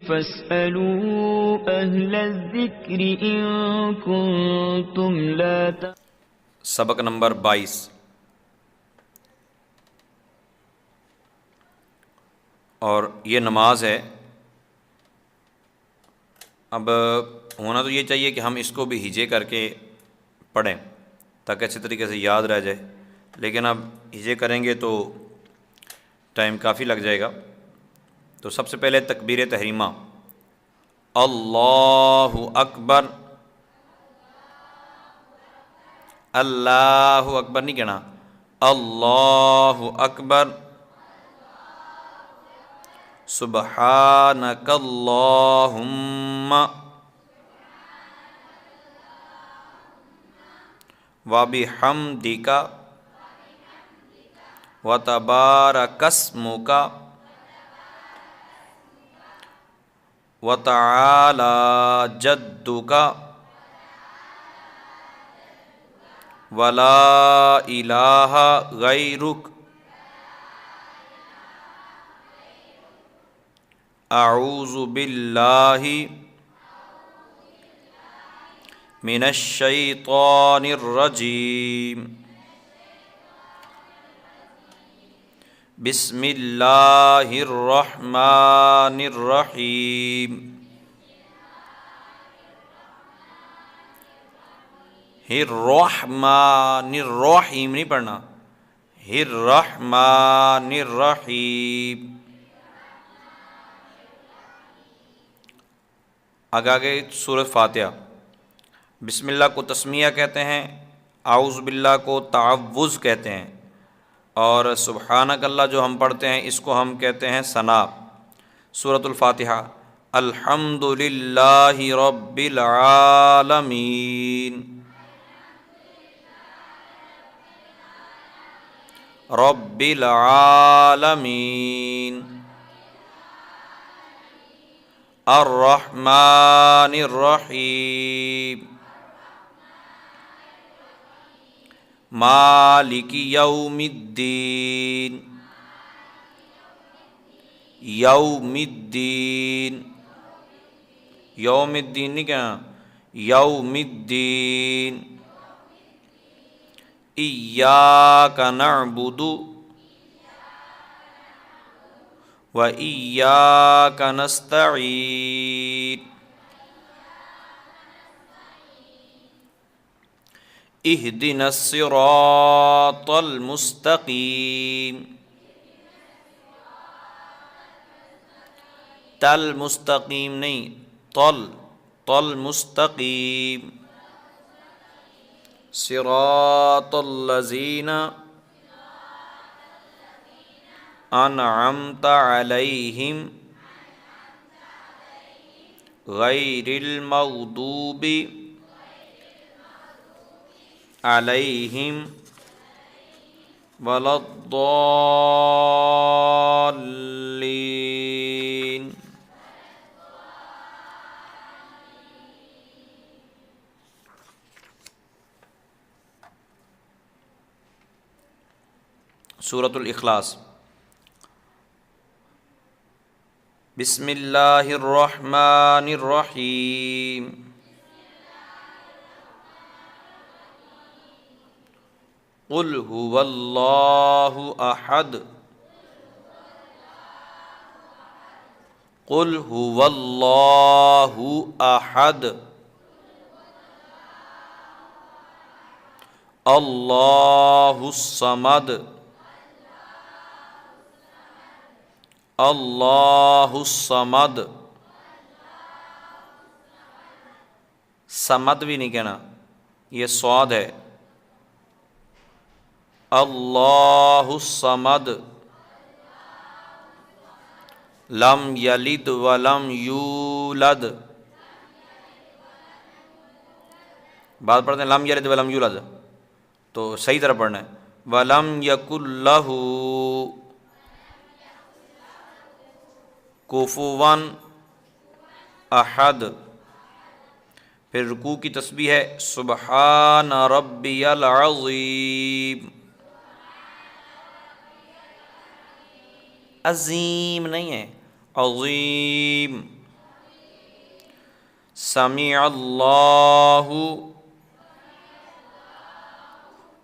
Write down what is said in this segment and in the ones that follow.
فاسألوا أهل الذكر إن كنتم لا تعلمون۔ سبق نمبر 22۔ اور یہ نماز ہے۔ اب ہونا تو یہ چاہیے کہ ہم اس کو بھی ہجے کر کے پڑھیں تاکہ اچھی طریقے سے یاد رہ جائے، لیکن اب ہجے کریں گے تو ٹائم کافی لگ جائے گا۔ تو سب سے پہلے تکبیر تحریمہ، اللہ اکبر، اللہ اکبر نہیں کہنا، اللہ اکبر، سبحانک اللہم وبحمدک وتبارک اسمک وتعالی جدک ولا الہ غیرک اعوذ باللہ من الشیطان الرجیم، بسم اللہ الرحمن الرحیم، الرحمن الرحیم نہیں پڑھنا، الرحمن الرحیم۔ آگے سورۃ فاتحہ۔ بسم اللہ کو تسمیہ کہتے ہیں، اعوذ باللہ کو تعوذ کہتے ہیں، اور سبحانک اللہ جو ہم پڑھتے ہیں اس کو ہم کہتے ہیں ثنا۔ سورۃ الفاتحہ۔ الحمد للہ رب العالمین، رب العالمین، الرحمن الرحیم، مالک یوم الدین، یوم الدین، یوم الدین نہیں کہنا، یوم الدین، ایاک نعبد و ایاک نستعین، اہدنا الصراط المستقیم، تل مستقیم نہیں، تل، تل مستقیم، صراط الذین انعمت علیہم غیر المغضوب علیہم ولا الضالین۔ سورۃ الاخلاص۔ بسم اللہ الرحمن الرحیم، قل هو اللہ احد، قل هو اللہ احد، اللہ الصمد، اللہ الصمد، صمد بھی نہیں کہنا، یہ صاد ہے، اللہ الصمد، لم یلد ولم یولد، بات پڑھتے ہیں لم یلد ولم یولد تو صحیح طرح پڑھنا ہے، ولم یکن لہ کفوا احد۔ پھر رکوع کی تسبیح ہے سبحان ربی العظیم، عظیم نہیں ہے، عظیم، سمیع اللہ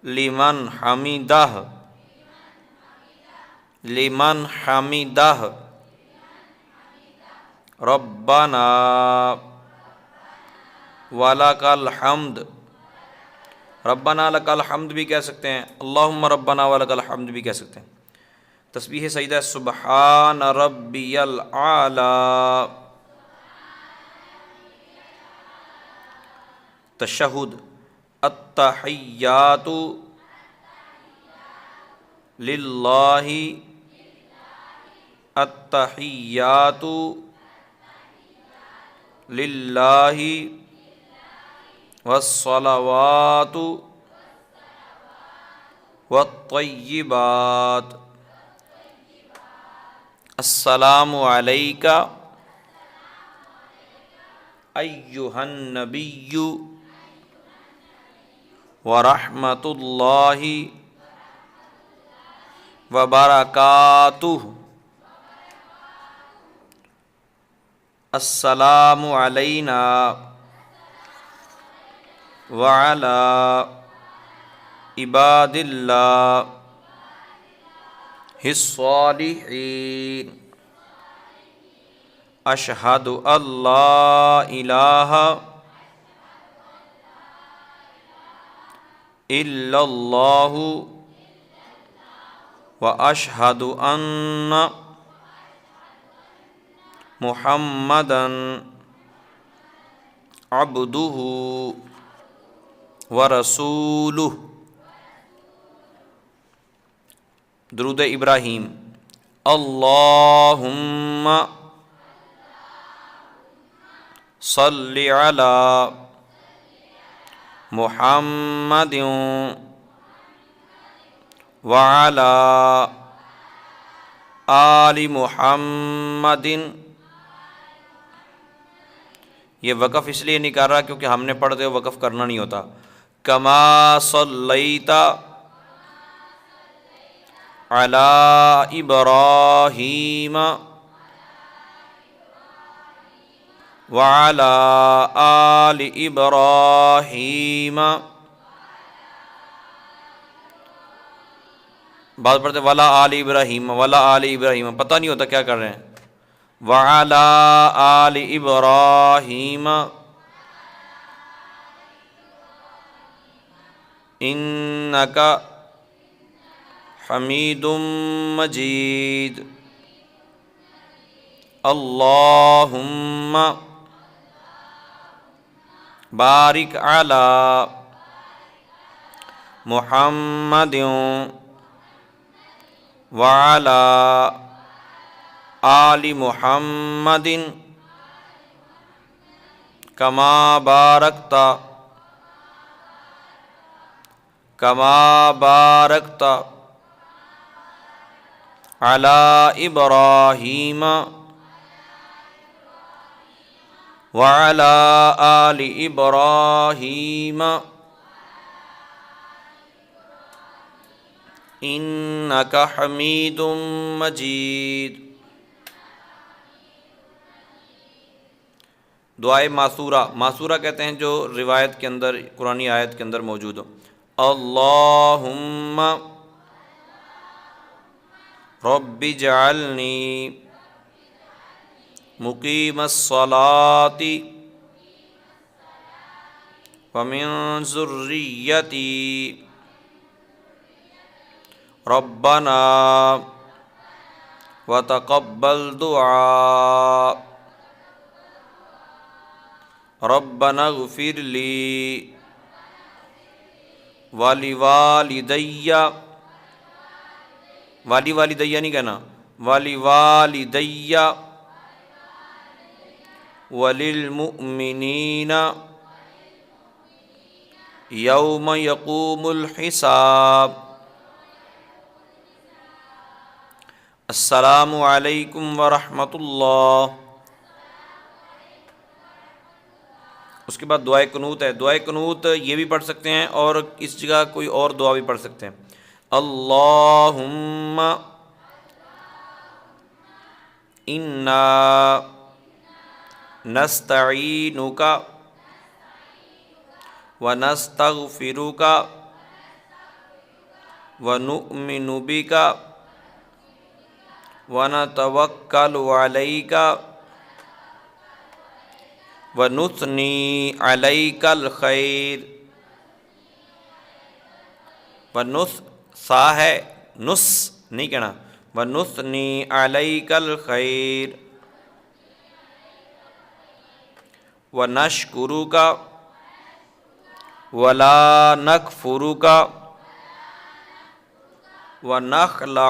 لمن حمدہ، لمن حمدہ، ربنا ولک الحمد، ربنا لک الحمد بھی کہہ سکتے ہیں، اللہم ربنا ولک الحمد بھی کہہ سکتے ہیں۔ تسبیح سجدہ سبحان ربی الاعلی۔ تشہد التحیات للہ، التحیات للہ والصلوات والطیبات، السلام علیک ایہا النبی ورحمۃ اللہ وبرکاتہ، السلام علینا وعلی عباد اللہ الصالحین، اشہد ان لا الہ الا اللہ واشہد ان محمدا عبدہ ورسولہ۔ درود ابراہیم، اللہم صلی علی محمد وعلی آل محمد۔ یہ وقف اس لیے نہیں کر رہا کیونکہ ہم نے پڑھتے ہوئے وقف کرنا نہیں ہوتا۔ کما صلیت علی ابراہیم وعلی آل ابراہیم، بعض پڑھتے ولا آل ابراہیم، ولا آل ابراہیم، پتہ نہیں ہوتا کیا کر رہے ہیں۔ وعلی آل ابراہیم انک حمید مجید، اللہم بارک علی محمد وعلی آل محمد کما بارکت علی ابراہیم وعلی آل ابراہیم انک حمید مجید۔ دعائے معصورہ، معصورہ کہتے ہیں جو روایت کے اندر، قرآنی آیت کے اندر موجود ہو۔ اللہم رب اجعلنی مقیم الصلاۃ ومن ذریتی ربنا وتقبل دعاء ربنا اغفر لی ولوالدی، والدی نہیں کہنا، ولوالدی وللمؤمنین یوم یقوم الحساب۔ السلام علیکم ورحمۃ اللہ۔ اس کے بعد دعائے قنوت ہے۔ دعائے قنوت یہ بھی پڑھ سکتے ہیں اور اس جگہ کوئی اور دعا بھی پڑھ سکتے ہیں۔ اللہم انا نستعینک ونستغفرک ونؤمن بک ونتوکل علیک ونثنی علیک الخیر. ونث سا ہے، نس نہیں کہنا، ونثنی علیک الخیر ونشکرک ولا نکفرک ونخلع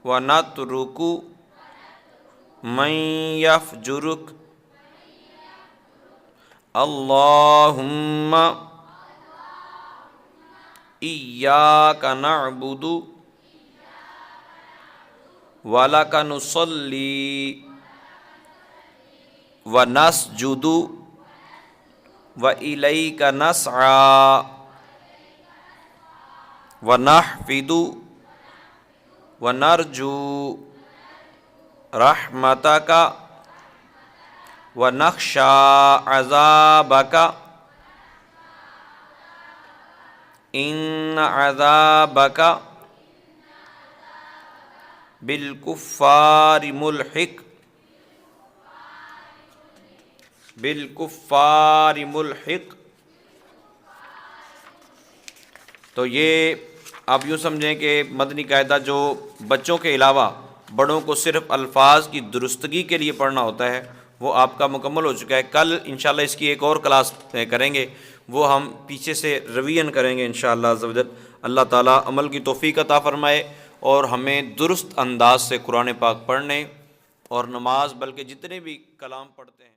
ونترک من یفجرک. اللہم ایاک نعبد ولک نصلی ونسجد وإلیک نسعی ونحفد ونرجو رحمتک ونخشى عذابک ان عذابک بالکفار ملحق. بالکفار ملحق. تو یہ آپ یوں سمجھیں کہ مدنی قاعدہ جو بچوں کے علاوہ بڑوں کو صرف الفاظ کی درستگی کے لیے پڑھنا ہوتا ہے وہ آپ کا مکمل ہو چکا ہے. کل انشاءاللہ اس کی ایک اور کلاس کریں گے، وہ ہم پیچھے سے ریویژن کریں گے انشاءاللہ عز و جل. اللہ تعالیٰ عمل کی توفیق عطا فرمائے اور ہمیں درست انداز سے قرآن پاک پڑھنے اور نماز بلکہ جتنے بھی کلام پڑھتے ہیں